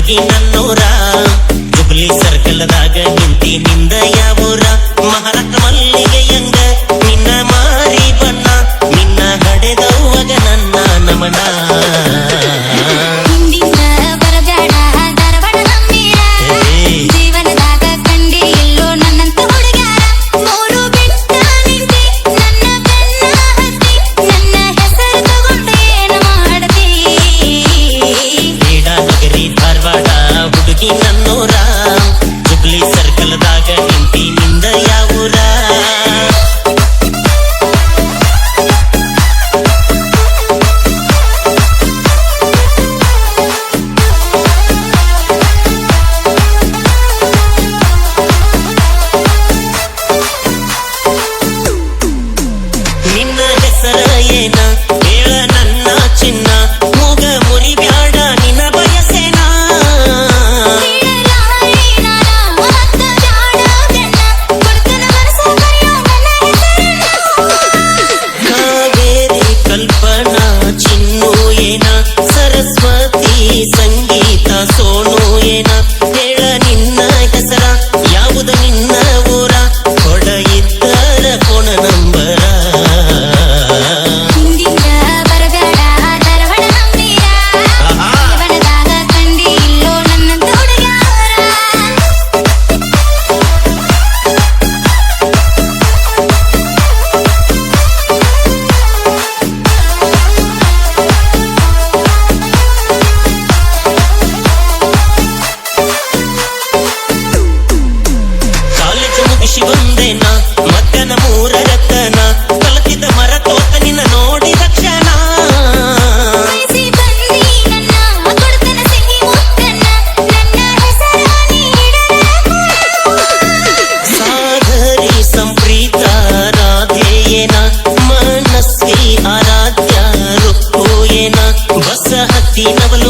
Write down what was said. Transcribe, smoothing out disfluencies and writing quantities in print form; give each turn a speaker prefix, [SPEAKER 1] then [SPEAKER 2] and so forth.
[SPEAKER 1] ಹುಡುಗಿ ನನ್ನೂರ ಜುಬ್ಲಿ ಸರ್ಕಲ್ದಾಗ ನಿಂತಿ ನಿಂದ ಯಾವೂರ ಮಹಾರಾಷ್ಟ್ರ ಮಲ್ಲಿಗೆಯಂಗ ನಿನ್ನ ಮಾರಿ ಬಣ್ಣ ನಿನ್ನ ಹಡೆದವ್ವಗ ನನ್ನ ನಮನ ನನ್ನೂರ ಜುಬ್ಲಿ ಸರ್ಕಲ್ದಾಗ ನಿಂತಿ ನಿಂದ ಯಾವೂರ ನಿನ್ನ ಹೆಸರ ಏನ ಹೇಳ ನನ್ನ ಚಿನ್ನ ಮೂಗ ಮುರಿ ಬ್ಯಾಡ ನಿನ್ನ ಬಯಸೇನ ಕಲ್ಪನಾ ಚಿನ್ನು ಏನ ಸರಸ್ವತಿ ಸಂಗೀತ ಸೋನು ಏನ ಹೇಳ ನಿನ್ನ ಹೆಸರ ಯಾವುದು ನಿನ್ನ ಊರ ಕೊಡ ಇದ್ದರ ಫೋನ ನಂಬರ ಬಂದೇನ ಮಧ್ಯಾಹ್ನ 3 ರತನ ಕಲತಿದ ಮರ ತೋತ ನಿನ್ನ ನೋಡಿ ತಕ್ಷಣ ಸಾಗರಿ ಸಂಪ್ರೀತ ರಾಧೇಯೇನ ಮನಸ್ವಿ ಆರಾಧ್ಯ ರುಕ್ಕು ಏನ ಬಸ ಹತ್ತಿ ನವಲು